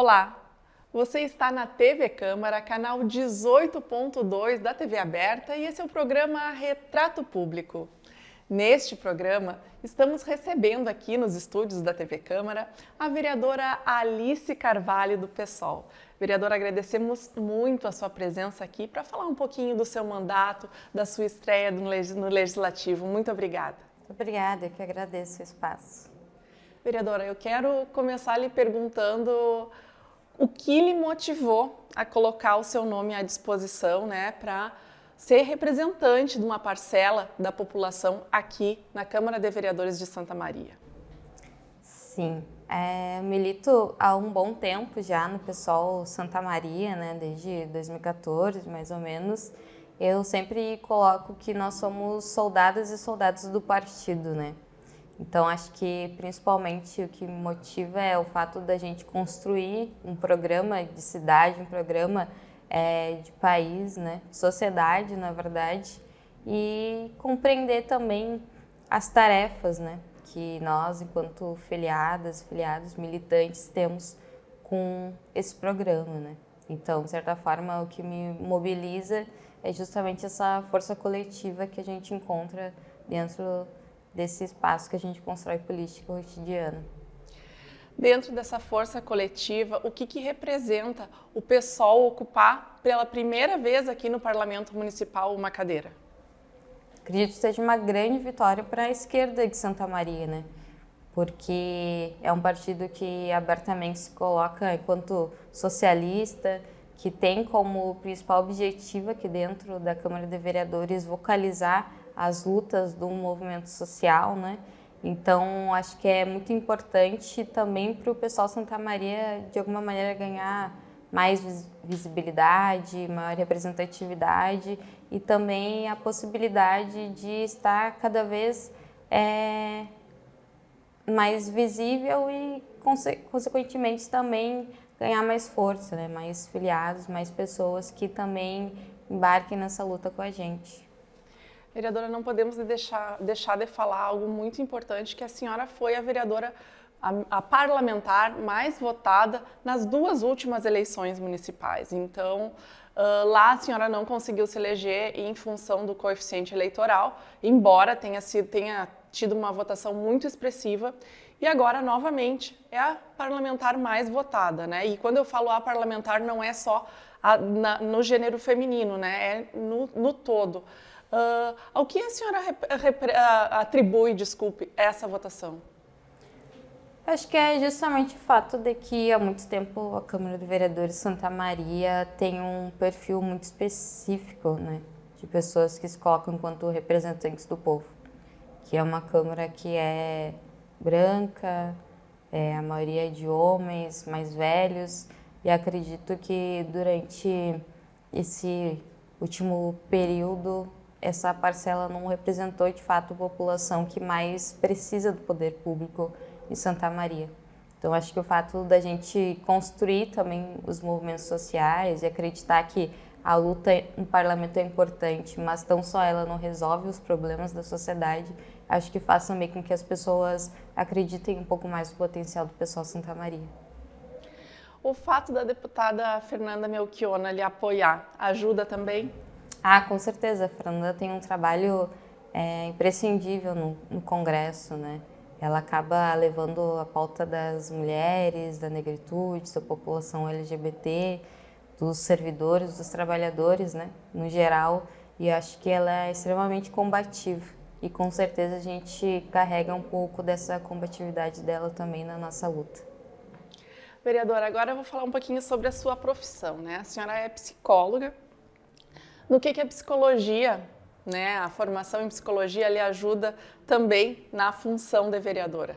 Olá, você está na TV Câmara, canal 18.2 da TV Aberta e esse é o programa Retrato Público. Neste programa, estamos recebendo aqui nos estúdios da TV Câmara a vereadora Alice Carvalho do PSOL. Vereadora, agradecemos muito a sua presença aqui para falar um pouquinho do seu mandato, da sua estreia no Legislativo. Muito obrigada. Obrigada, eu que agradeço o espaço. Vereadora, eu quero começar lhe perguntando o que lhe motivou a colocar o seu nome à disposição, para ser representante de uma parcela da população aqui na Câmara de Vereadores de Santa Maria. Sim, milito há um bom tempo já no PSOL Santa Maria, desde 2014, mais ou menos. Eu sempre coloco que nós somos soldadas e soldados do partido, Então, acho que principalmente o que me motiva é o fato da gente construir um programa de cidade, um programa de país, sociedade, na verdade, e compreender também as tarefas, que nós, enquanto filiados, militantes, temos com esse programa, Então, de certa forma, o que me mobiliza é justamente essa força coletiva que a gente encontra dentro desse espaço que a gente constrói política cotidiana. Dentro dessa força coletiva, o que representa o PSOL ocupar pela primeira vez aqui no Parlamento Municipal uma cadeira? Acredito que seja uma grande vitória para a esquerda de Santa Maria, Porque é um partido que abertamente se coloca enquanto socialista, que tem como principal objetivo aqui dentro da Câmara de Vereadores vocalizar as lutas do movimento social, Então, acho que é muito importante também para o pessoal Santa Maria, de alguma maneira, ganhar mais visibilidade, maior representatividade e também a possibilidade de estar cada vez mais visível e, consequentemente, também ganhar mais força, mais filiados, mais pessoas que também embarquem nessa luta com a gente. Vereadora, não podemos deixar de falar algo muito importante, que a senhora foi a vereadora, a parlamentar mais votada nas duas últimas eleições municipais. Então, lá a senhora não conseguiu se eleger em função do coeficiente eleitoral, embora tenha tido uma votação muito expressiva. E agora, novamente, é a parlamentar mais votada, E quando eu falo a parlamentar, não é só no gênero feminino, É no todo. Ao que a senhora atribui, essa votação? Acho que é justamente o fato de que há muito tempo a Câmara de Vereadores de Santa Maria tem um perfil muito específico, de pessoas que se colocam enquanto representantes do povo, que é uma Câmara que é branca, a maioria é de homens mais velhos, e acredito que durante esse último período essa parcela não representou de fato a população que mais precisa do poder público em Santa Maria. Então, acho que o fato da gente construir também os movimentos sociais e acreditar que a luta no parlamento é importante, mas tão só ela não resolve os problemas da sociedade, acho que faz também com que as pessoas acreditem um pouco mais no potencial do pessoal de Santa Maria. O fato da deputada Fernanda Melchiona lhe apoiar ajuda também? Com certeza. A Fernanda tem um trabalho imprescindível no Congresso, Ela acaba levando a pauta das mulheres, da negritude, da população LGBT, dos servidores, dos trabalhadores, no geral, e acho que ela é extremamente combativa. E com certeza a gente carrega um pouco dessa combatividade dela também na nossa luta. Vereadora, agora eu vou falar um pouquinho sobre a sua profissão, A senhora é psicóloga. No que a psicologia, a formação em psicologia lhe ajuda também na função de vereadora?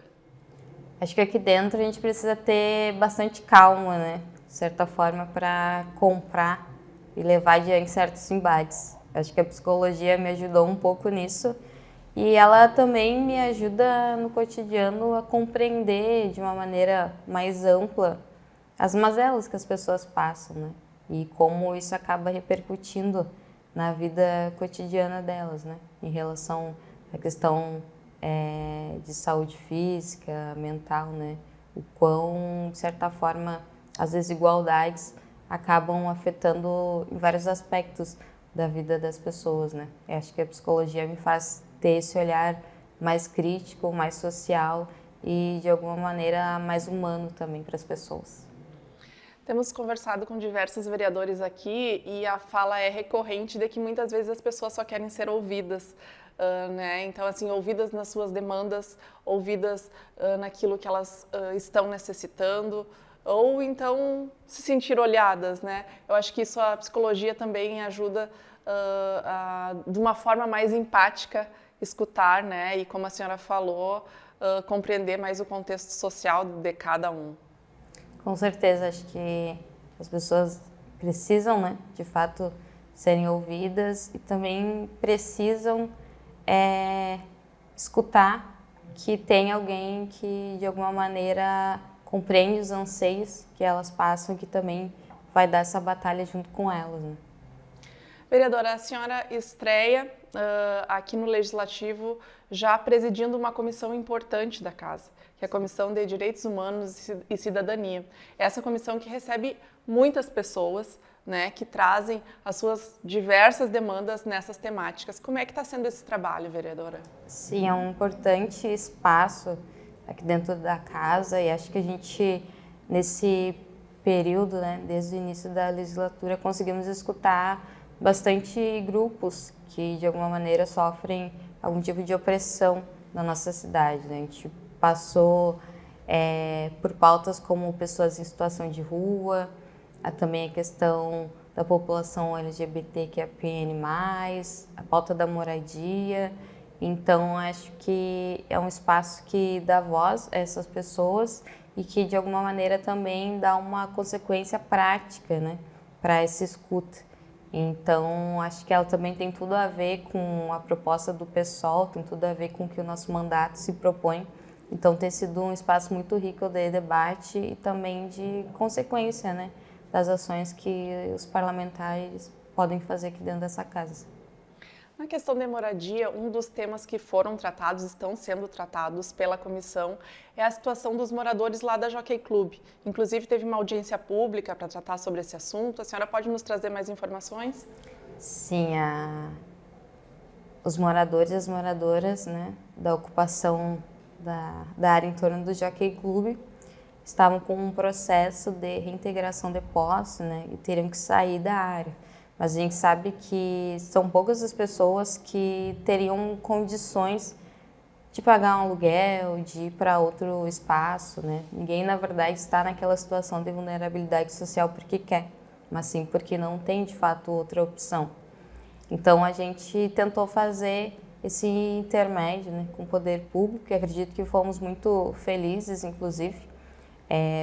Acho que aqui dentro a gente precisa ter bastante calma, de certa forma, para comprar e levar adiante certos embates. Acho que a psicologia me ajudou um pouco nisso e ela também me ajuda no cotidiano a compreender de uma maneira mais ampla as mazelas que as pessoas passam, e como isso acaba repercutindo na vida cotidiana delas, em relação à questão de saúde física, mental, o quão, de certa forma, as desigualdades acabam afetando em vários aspectos da vida das pessoas, né? Eu acho que a psicologia me faz ter esse olhar mais crítico, mais social e, de alguma maneira, mais humano também para as pessoas. Temos conversado com diversos vereadores aqui e a fala é recorrente de que muitas vezes as pessoas só querem ser ouvidas, né? Então, assim, ouvidas nas suas demandas, ouvidas naquilo que elas estão necessitando, ou então se sentir olhadas, né? Eu acho que isso a psicologia também ajuda de uma forma mais empática escutar, né? E como a senhora falou, compreender mais o contexto social de cada um. Com certeza, acho que as pessoas precisam, né, de fato, serem ouvidas e também precisam escutar que tem alguém que, de alguma maneira, compreende os anseios que elas passam e que também vai dar essa batalha junto com elas, né? Vereadora, a senhora estreia aqui no Legislativo já presidindo uma comissão importante da Casa, que é a Comissão de Direitos Humanos e Cidadania. Essa comissão que recebe muitas pessoas, né, que trazem as suas diversas demandas nessas temáticas. Como é que está sendo esse trabalho, vereadora? Sim, é um importante espaço aqui dentro da Casa e acho que a gente, nesse período, né, desde o início da legislatura, conseguimos escutar bastante grupos que, de alguma maneira, sofrem algum tipo de opressão na nossa cidade, né? A gente passou por pautas como pessoas em situação de rua, também a questão da população LGBTQIAPN+, a pauta da moradia. Então, acho que é um espaço que dá voz a essas pessoas e que, de alguma maneira, também dá uma consequência prática, né, para essa escuta. Então, acho que ela também tem tudo a ver com a proposta do PSOL, tem tudo a ver com o que o nosso mandato se propõe. Então, tem sido um espaço muito rico de debate e também de consequência, né, das ações que os parlamentares podem fazer aqui dentro dessa casa. Na questão de moradia, um dos temas que foram tratados, estão sendo tratados pela comissão, é a situação dos moradores lá da Jockey Club. Inclusive, teve uma audiência pública para tratar sobre esse assunto. A senhora pode nos trazer mais informações? Sim, os moradores e as moradoras, né, da ocupação da área em torno do Jockey Club estavam com um processo de reintegração de posse, né, e teriam que sair da área. Mas a gente sabe que são poucas as pessoas que teriam condições de pagar um aluguel, de ir para outro espaço, né? Ninguém, na verdade, está naquela situação de vulnerabilidade social porque quer, mas sim porque não tem, de fato, outra opção. Então, a gente tentou fazer esse intermédio, né, com o poder público e acredito que fomos muito felizes, inclusive.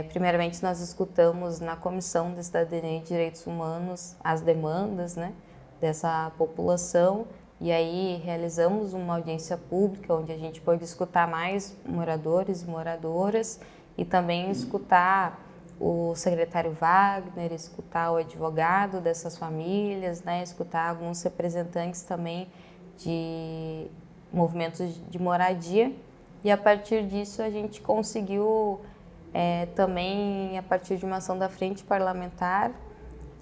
Primeiramente, nós escutamos na Comissão de Cidadania e Direitos Humanos as demandas, né, dessa população e aí realizamos uma audiência pública onde a gente pôde escutar mais moradores e moradoras e também escutar o secretário Wagner, escutar o advogado dessas famílias, né, escutar alguns representantes também de movimentos de moradia e a partir disso a gente conseguiu também, a partir de uma ação da Frente Parlamentar,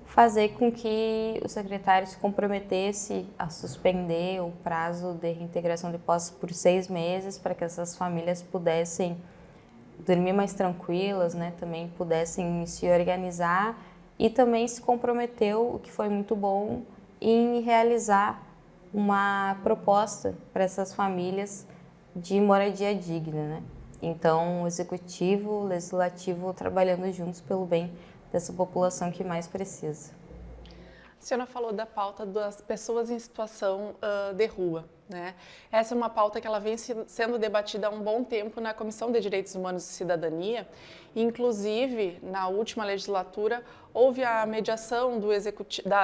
fazer com que o secretário se comprometesse a suspender o prazo de reintegração de posse por 6 meses, para que essas famílias pudessem dormir mais tranquilas, né? Também pudessem se organizar e também se comprometeu, o que foi muito bom, em realizar uma proposta para essas famílias de moradia digna, né? Então, o Executivo, o Legislativo trabalhando juntos pelo bem dessa população que mais precisa. A senhora falou da pauta das pessoas em situação de rua, né? Essa é uma pauta que ela vem sendo debatida há um bom tempo na Comissão de Direitos Humanos e Cidadania. Inclusive, na última legislatura, houve a mediação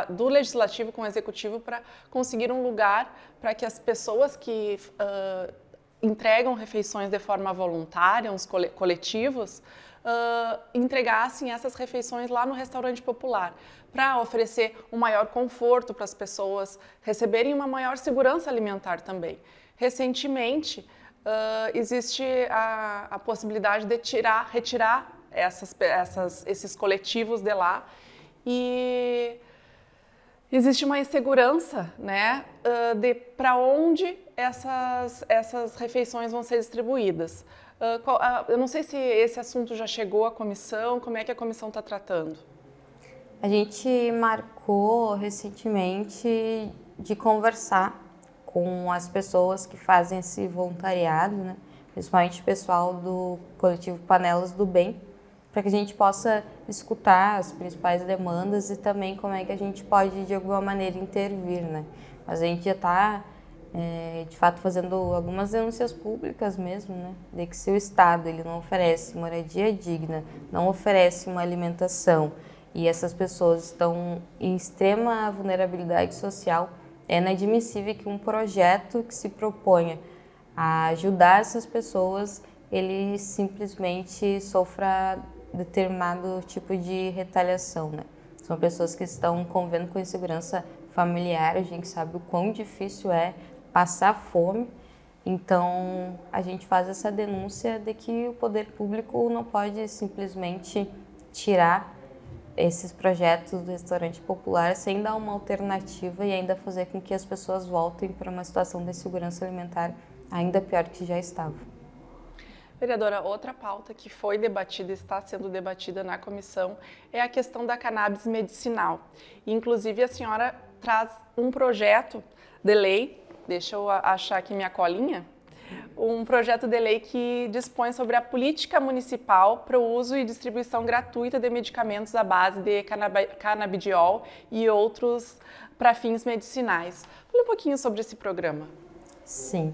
do Legislativo com o Executivo para conseguir um lugar para que as pessoas que entregam refeições de forma voluntária, uns coletivos, entregassem essas refeições lá no restaurante popular, para oferecer um maior conforto para as pessoas, receberem uma maior segurança alimentar também. Recentemente, existe a possibilidade de retirar esses coletivos de lá. E existe uma insegurança, né, de para onde essas refeições vão ser distribuídas. Eu não sei se esse assunto já chegou à comissão, como é que a comissão está tratando? A gente marcou recentemente de conversar com as pessoas que fazem esse voluntariado, né? Principalmente o pessoal do coletivo Panelas do Bem, para que a gente possa escutar as principais demandas e também como é que a gente pode, de alguma maneira, intervir, né? Mas a gente já está, de fato, fazendo algumas denúncias públicas mesmo, né? De que se o Estado ele não oferece moradia digna, não oferece uma alimentação e essas pessoas estão em extrema vulnerabilidade social, é inadmissível que um projeto que se proponha a ajudar essas pessoas, ele simplesmente sofra determinado tipo de retaliação, né? São pessoas que estão convivendo com insegurança familiar, a gente sabe o quão difícil é passar fome, então a gente faz essa denúncia de que o poder público não pode simplesmente tirar esses projetos do restaurante popular sem dar uma alternativa e ainda fazer com que as pessoas voltem para uma situação de insegurança alimentar ainda pior que já estava. Vereadora, outra pauta que foi debatida e está sendo debatida na comissão é a questão da cannabis medicinal. Inclusive, a senhora traz um projeto de lei, deixa eu achar aqui minha colinha, um projeto de lei que dispõe sobre a política municipal para o uso e distribuição gratuita de medicamentos à base de canabidiol e outros para fins medicinais. Fale um pouquinho sobre esse programa. Sim.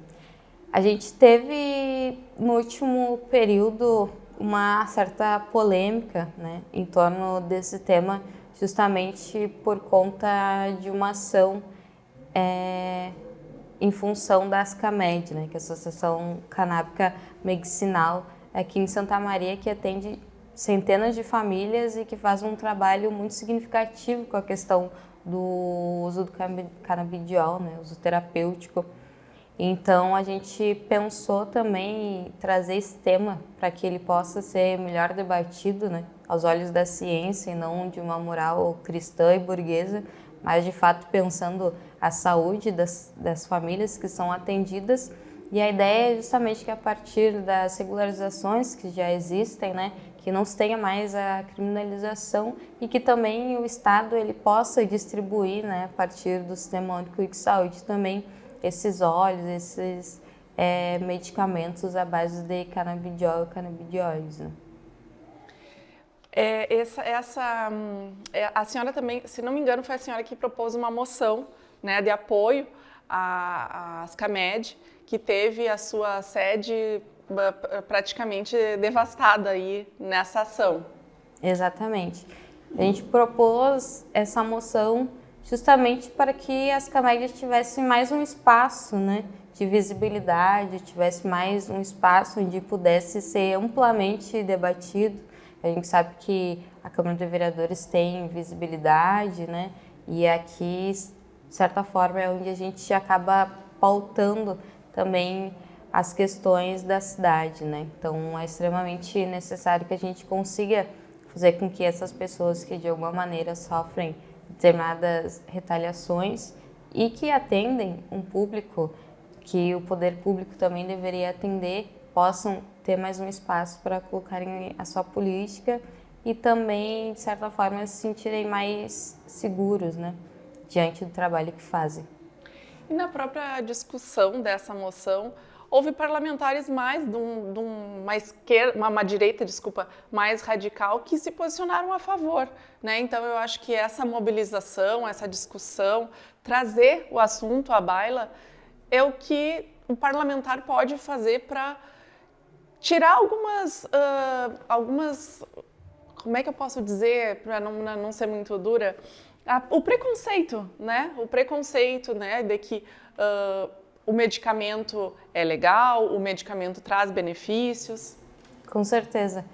A gente teve, no último período, uma certa polêmica, né, em torno desse tema, justamente por conta de uma ação em função da Ascamed, né, que é a Associação Canábica Medicinal aqui em Santa Maria, que atende centenas de famílias e que faz um trabalho muito significativo com a questão do uso do canabidiol, né, uso terapêutico. Então, a gente pensou também em trazer esse tema para que ele possa ser melhor debatido, né, aos olhos da ciência e não de uma moral cristã e burguesa, mas de fato pensando a saúde das famílias que são atendidas. E a ideia é justamente que a partir das regularizações que já existem, né, que não se tenha mais a criminalização e que também o Estado ele possa distribuir, né, a partir do Sistema Único de Saúde também esses óleos, esses medicamentos à base de canabidiol e canabidióides, né? A senhora também, se não me engano, foi a senhora que propôs uma moção, né, de apoio à Ascamed, que teve a sua sede praticamente devastada aí nessa ação. Exatamente. A gente propôs essa moção justamente para que as Ascamed tivessem mais um espaço, né, de visibilidade, tivesse mais um espaço onde pudesse ser amplamente debatido. A gente sabe que a Câmara de Vereadores tem visibilidade, né, e aqui, de certa forma, é onde a gente acaba pautando também as questões da cidade, né. Então, é extremamente necessário que a gente consiga fazer com que essas pessoas que, de alguma maneira, sofrem determinadas retaliações e que atendem um público que o poder público também deveria atender, possam ter mais um espaço para colocarem a sua política e também, de certa forma, se sentirem mais seguros, né, diante do trabalho que fazem. E na própria discussão dessa moção, houve parlamentares mais de uma direita, mais radical, que se posicionaram a favor, né? Então eu acho que essa mobilização, essa discussão, trazer o assunto à baila é o que o parlamentar pode fazer para tirar algumas, como é que eu posso dizer, para não ser muito dura, o preconceito, né? O preconceito, né, de que o medicamento é legal, o medicamento traz benefícios. Com certeza.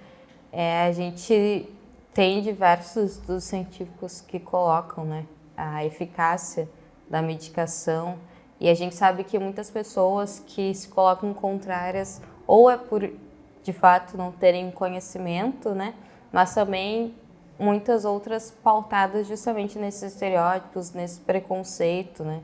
A gente tem diversos dos científicos que colocam, né, a eficácia da medicação e a gente sabe que muitas pessoas que se colocam contrárias ou é por de fato não terem conhecimento, né? Mas também muitas outras pautadas justamente nesses estereótipos, nesse preconceito, né?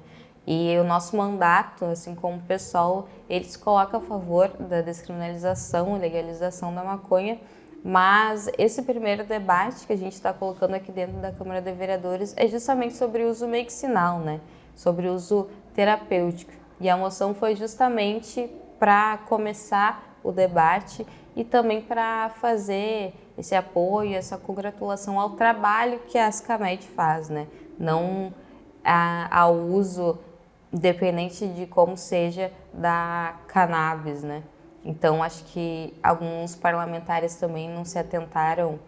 E o nosso mandato, assim como o PSOL, ele se coloca a favor da descriminalização e legalização da maconha, mas esse primeiro debate que a gente está colocando aqui dentro da Câmara de Vereadores é justamente sobre o uso medicinal, né? Sobre o uso terapêutico. E a moção foi justamente para começar o debate e também para fazer esse apoio, essa congratulação ao trabalho que a Askamed faz, né? Não ao uso, independente de como seja, da cannabis, né? Então, acho que alguns parlamentares também não se atentaram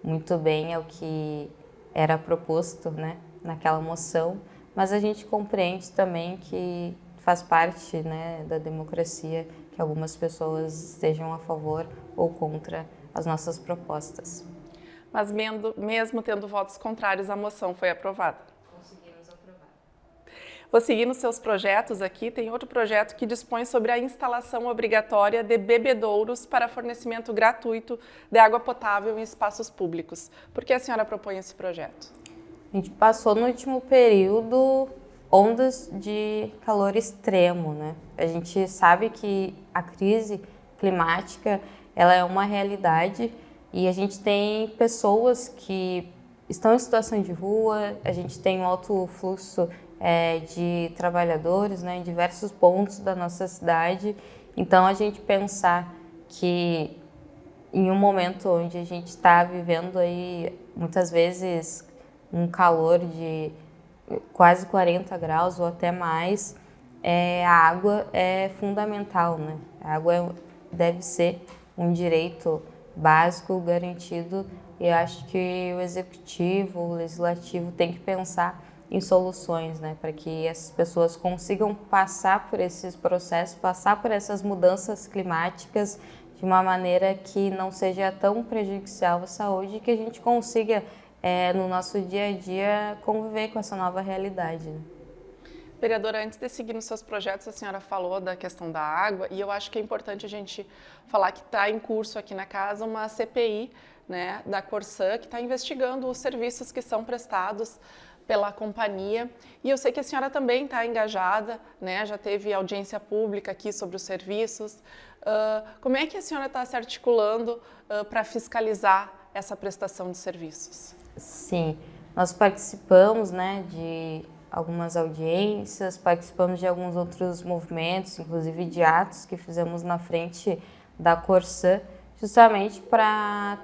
muito bem ao que era proposto, né, naquela moção, mas a gente compreende também que faz parte, né, da democracia que algumas pessoas estejam a favor ou contra as nossas propostas. Mas mesmo tendo votos contrários, a moção foi aprovada. Conseguimos aprovar. Vou seguir nos seus projetos aqui. Tem outro projeto que dispõe sobre a instalação obrigatória de bebedouros para fornecimento gratuito de água potável em espaços públicos. Por que a senhora propõe esse projeto? A gente passou no último período ondas de calor extremo, né? A gente sabe que a crise climática ela é uma realidade e a gente tem pessoas que estão em situação de rua, a gente tem um alto fluxo de trabalhadores, né, em diversos pontos da nossa cidade. Então, a gente pensar que em um momento onde a gente está vivendo aí, muitas vezes, um calor de quase 40 graus ou até mais, a água é fundamental, né? A água deve ser um direito básico garantido e eu acho que o executivo, o legislativo tem que pensar em soluções, né, para que essas pessoas consigam passar por esses processos, passar por essas mudanças climáticas de uma maneira que não seja tão prejudicial à saúde e que a gente consiga, no nosso dia a dia, conviver com essa nova realidade, né? Vereadora, antes de seguir nos seus projetos, a senhora falou da questão da água e eu acho que é importante a gente falar que está em curso aqui na casa uma CPI, né, da Corsã, que está investigando os serviços que são prestados pela companhia. E eu sei que a senhora também está engajada, né, já teve audiência pública aqui sobre os serviços. Como é que a senhora está se articulando para fiscalizar essa prestação de serviços? Sim, nós participamos, né, de algumas audiências, participamos de alguns outros movimentos, inclusive de atos que fizemos na frente da Corsã, justamente para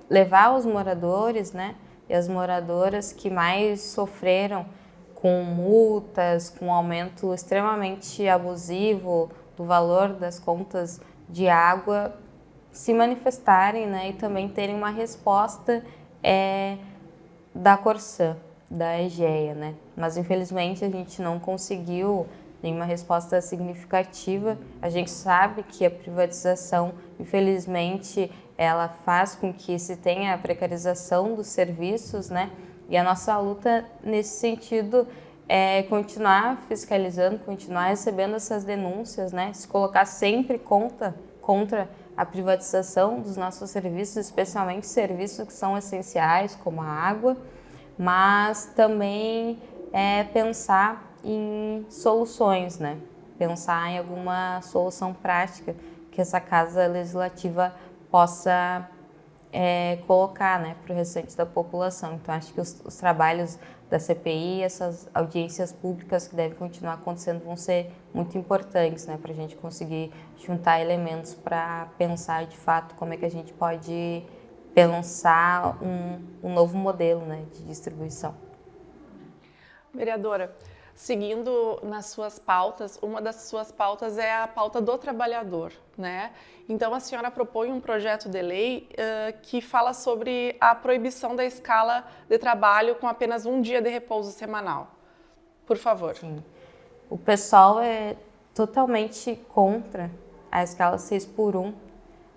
levar aos moradores, né, e as moradoras que mais sofreram com multas, com um aumento extremamente abusivo do valor das contas de água, se manifestarem, né, e também terem uma resposta da Corsã, da EGEA, né? Mas infelizmente a gente não conseguiu nenhuma resposta significativa. A gente sabe que a privatização, infelizmente, ela faz com que se tenha a precarização dos serviços, né? E a nossa luta nesse sentido é continuar fiscalizando, continuar recebendo essas denúncias, né? Se colocar sempre contra a privatização dos nossos serviços, especialmente serviços que são essenciais, como a água, mas também pensar em soluções, né? Pensar em alguma solução prática que essa Casa Legislativa possa colocar, né, para o restante da população. Então, acho que os trabalhos da CPI, essas audiências públicas que devem continuar acontecendo vão ser muito importantes, né, para a gente conseguir juntar elementos para pensar de fato como é que a gente pode pensar um novo modelo, né, de distribuição. Vereadora, seguindo nas suas pautas, uma das suas pautas é a pauta do trabalhador, né? Então a senhora propõe um projeto de lei que fala sobre a proibição da escala de trabalho com apenas um dia de repouso semanal. Por favor. Sim. O pessoal é totalmente contra a escala 6x1,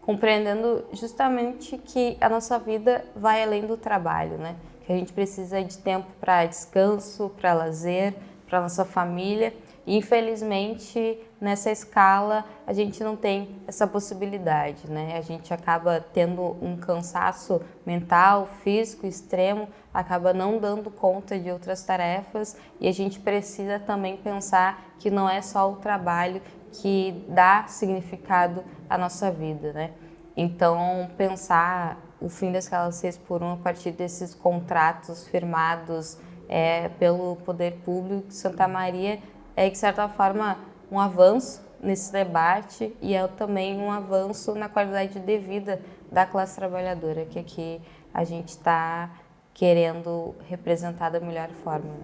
compreendendo justamente que a nossa vida vai além do trabalho, né? Que a gente precisa de tempo para descanso, para lazer, para nossa família. E, infelizmente, nessa escala a gente não tem essa possibilidade, né? A gente acaba tendo um cansaço mental, físico extremo, acaba não dando conta de outras tarefas e a gente precisa também pensar que não é só o trabalho que dá significado à nossa vida, né? Então, pensar o fim da escala 6x1 a partir desses contratos firmados pelo poder público de Santa Maria é, de certa forma, um avanço nesse debate e é também um avanço na qualidade de vida da classe trabalhadora, que aqui a gente está querendo representar da melhor forma.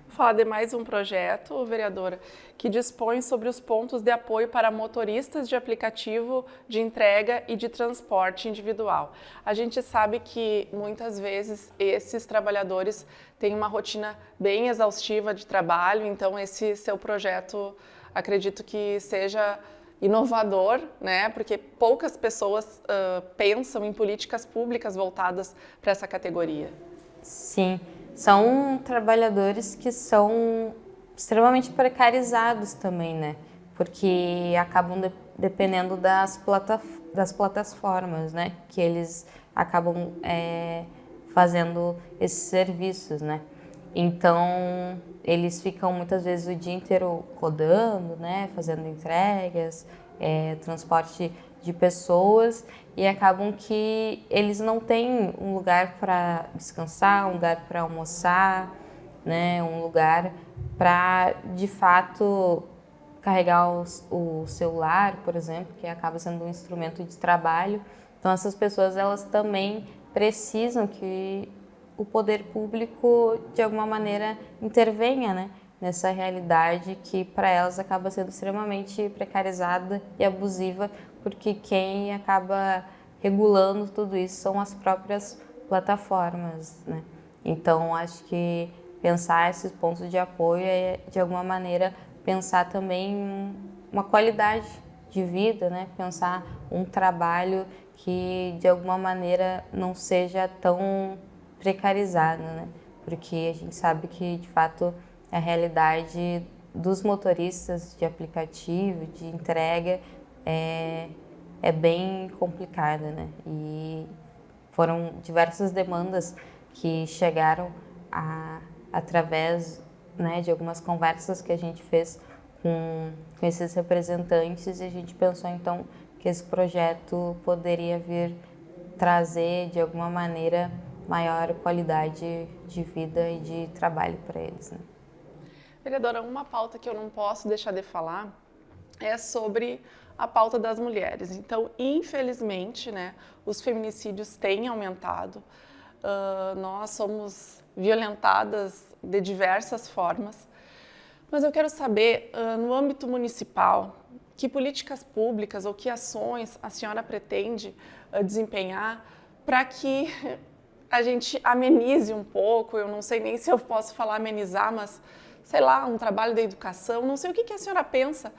Vou falar de mais um projeto, vereadora, que dispõe sobre os pontos de apoio para motoristas de aplicativo de entrega e de transporte individual. A gente sabe que muitas vezes esses trabalhadores têm uma rotina bem exaustiva de trabalho, então esse seu projeto acredito que seja inovador, né? Porque poucas pessoas pensam em políticas públicas voltadas para essa categoria. Sim. São trabalhadores que são extremamente precarizados também, né? Porque acabam dependendo das plataformas, né? Que eles acabam fazendo esses serviços, né? Então, eles ficam muitas vezes o dia inteiro rodando, né? Fazendo entregas, transporte de pessoas e acabam que eles não têm um lugar para descansar, um lugar para almoçar, né, um lugar para, de fato, carregar o celular, por exemplo, que acaba sendo um instrumento de trabalho. Então, essas pessoas, elas também precisam que o poder público, de alguma maneira, intervenha, né, nessa realidade que, para elas, acaba sendo extremamente precarizada e abusiva, porque quem acaba regulando tudo isso são as próprias plataformas, né? Então, acho que pensar esses pontos de apoio é, de alguma maneira, pensar também uma qualidade de vida, né? Pensar um trabalho que, de alguma maneira, não seja tão precarizado, né? Porque a gente sabe que, de fato, a realidade dos motoristas de aplicativo, de entrega, é bem complicada, né? E foram diversas demandas que chegaram através, né, de algumas conversas que a gente fez com esses representantes e a gente pensou então que esse projeto poderia vir trazer de alguma maneira maior qualidade de vida e de trabalho para eles, né? Vereadora, uma pauta que eu não posso deixar de falar é sobre a pauta das mulheres. Então, infelizmente, né, os feminicídios têm aumentado. Nós somos violentadas de diversas formas. Mas eu quero saber, no âmbito municipal, que políticas públicas ou que ações a senhora pretende desempenhar para que a gente amenize um pouco, eu não sei nem se eu posso falar amenizar, mas sei lá, um trabalho da educação, não sei o que a senhora pensa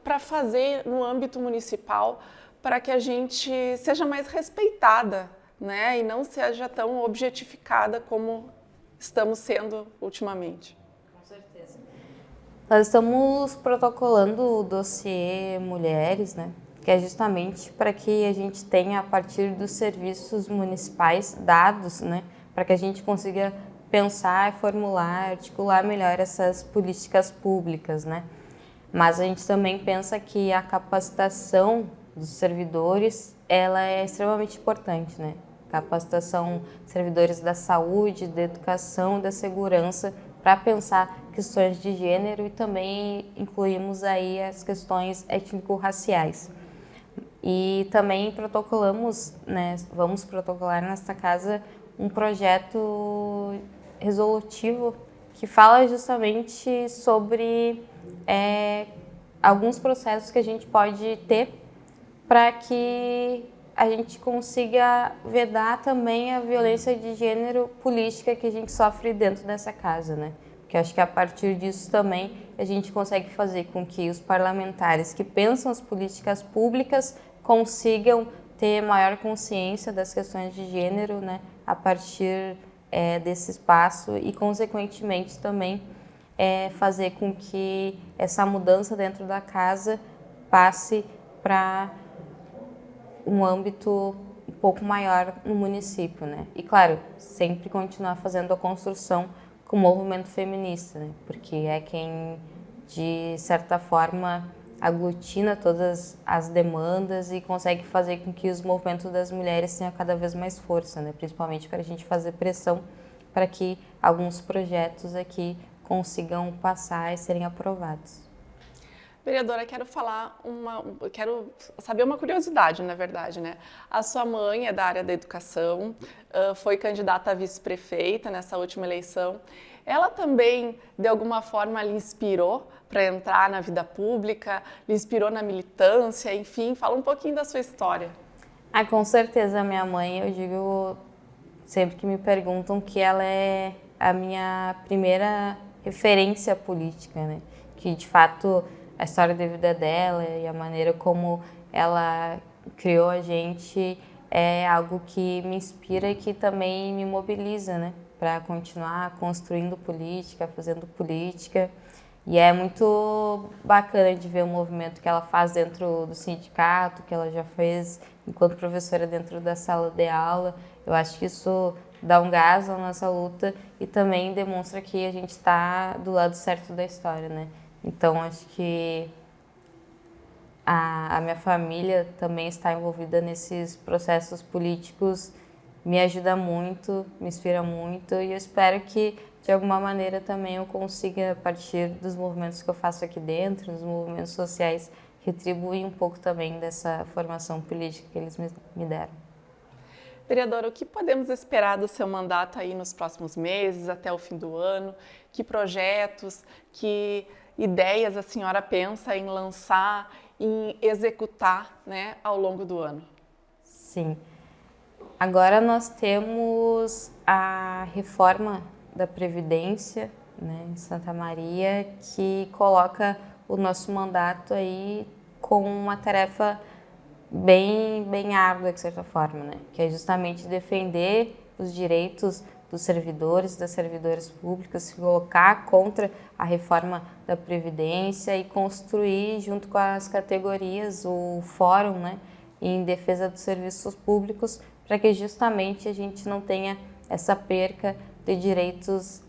para fazer no âmbito municipal para que a gente seja mais respeitada, né, e não seja tão objetificada como estamos sendo ultimamente. Com certeza. Nós estamos protocolando o dossiê Mulheres, né, que é justamente para que a gente tenha, a partir dos serviços municipais, dados, né, para que a gente consiga pensar, formular, articular melhor essas políticas públicas, né? Mas a gente também pensa que a capacitação dos servidores, ela é extremamente importante, né? Capacitação de servidores da saúde, da educação, da segurança, para pensar questões de gênero e também incluímos aí as questões étnico-raciais. E também protocolamos, né, vamos protocolar nesta casa um projeto resolutivo que fala justamente sobre alguns processos que a gente pode ter para que a gente consiga vedar também a violência de gênero política que a gente sofre dentro dessa casa, né? Porque acho que a partir disso também a gente consegue fazer com que os parlamentares que pensam as políticas públicas consigam ter maior consciência das questões de gênero, né? A partir desse espaço e, consequentemente, também é fazer com que essa mudança dentro da casa passe para um âmbito um pouco maior no município, né? E claro, sempre continuar fazendo a construção com o movimento feminista, né? Porque é quem, de certa forma, aglutina todas as demandas e consegue fazer com que os movimentos das mulheres tenham cada vez mais força, né? Principalmente para a gente fazer pressão para que alguns projetos aqui consigam passar e serem aprovados. Vereadora, quero saber uma curiosidade, na verdade, né? A sua mãe é da área da educação, foi candidata a vice-prefeita nessa última eleição. Ela também, de alguma forma, lhe inspirou para entrar na vida pública, lhe inspirou na militância, enfim, fala um pouquinho da sua história. Ah, com certeza, a minha mãe, eu digo sempre que me perguntam que ela é a minha primeira referência política, né? Que, de fato, a história da vida dela e a maneira como ela criou a gente é algo que me inspira e que também me mobiliza, né? Para continuar construindo política, fazendo política. E é muito bacana de ver o movimento que ela faz dentro do sindicato, que ela já fez enquanto professora dentro da sala de aula. Eu acho que isso dá um gás à nossa luta e também demonstra que a gente está do lado certo da história, né? Então, acho que a minha família também está envolvida nesses processos políticos, me ajuda muito, me inspira muito e eu espero que, de alguma maneira, também eu consiga, a partir dos movimentos que eu faço aqui dentro, dos movimentos sociais, retribuir um pouco também dessa formação política que eles me deram. Vereadora, o que podemos esperar do seu mandato aí nos próximos meses, até o fim do ano? Que projetos, que ideias a senhora pensa em lançar, em executar, né, ao longo do ano? Sim. Agora nós temos a reforma da Previdência, né, em Santa Maria, que coloca o nosso mandato aí com uma tarefa bem árdua, de certa forma, né, que é justamente defender os direitos dos servidores, das servidoras públicas, se colocar contra a reforma da Previdência e construir, junto com as categorias, o fórum, né, em defesa dos serviços públicos, para que justamente a gente não tenha essa perca de direitos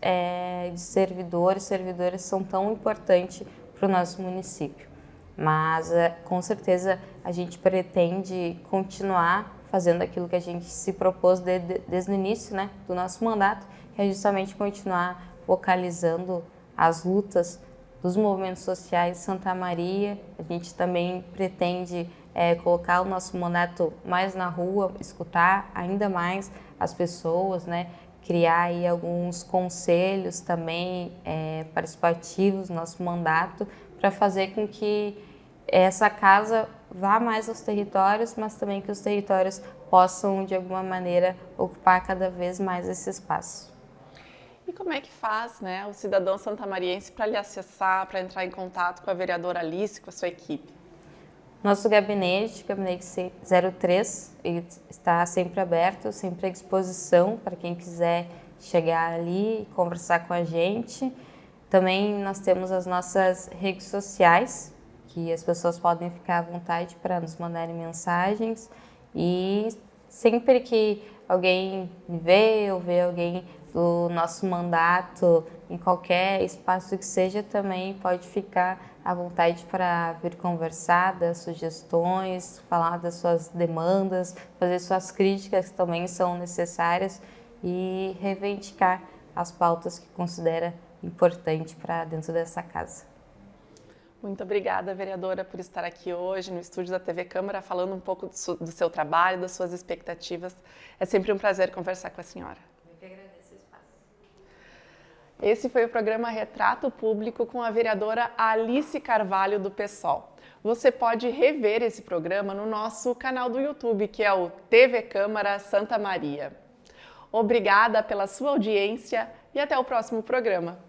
de servidores. Servidores são tão importantes para o nosso município. Mas, com certeza, a gente pretende continuar fazendo aquilo que a gente se propôs desde o início, né, do nosso mandato, que é justamente continuar focalizando as lutas dos movimentos sociais de Santa Maria. A gente também pretende colocar o nosso mandato mais na rua, escutar ainda mais as pessoas, né, criar aí alguns conselhos também participativos no nosso mandato, para fazer com que essa casa vá mais aos territórios, mas também que os territórios possam, de alguma maneira, ocupar cada vez mais esse espaço. E como é que faz, né, o cidadão santamariense para lhe acessar, para entrar em contato com a vereadora Alice, com a sua equipe? Nosso gabinete 03, ele está sempre aberto, sempre à disposição para quem quiser chegar ali e conversar com a gente. Também nós temos as nossas redes sociais, que as pessoas podem ficar à vontade para nos mandarem mensagens. E sempre que alguém me vê ou vê alguém do nosso mandato, em qualquer espaço que seja, também pode ficar à vontade para vir conversar, dar sugestões, falar das suas demandas, fazer suas críticas, que também são necessárias, e reivindicar as pautas que considera importante para dentro dessa casa. Muito obrigada, vereadora, por estar aqui hoje no estúdio da TV Câmara, falando um pouco do seu trabalho, das suas expectativas. É sempre um prazer conversar com a senhora. Eu que agradeço o espaço. Esse foi o programa Retrato Público com a vereadora Alice Carvalho, do PSOL. Você pode rever esse programa no nosso canal do YouTube, que é o TV Câmara Santa Maria. Obrigada pela sua audiência e até o próximo programa.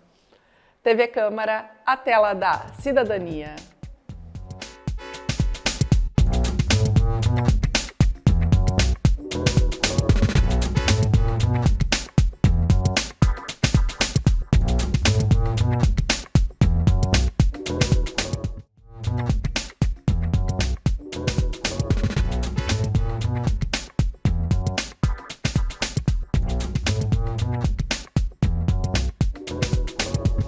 TV Câmara, a tela da cidadania.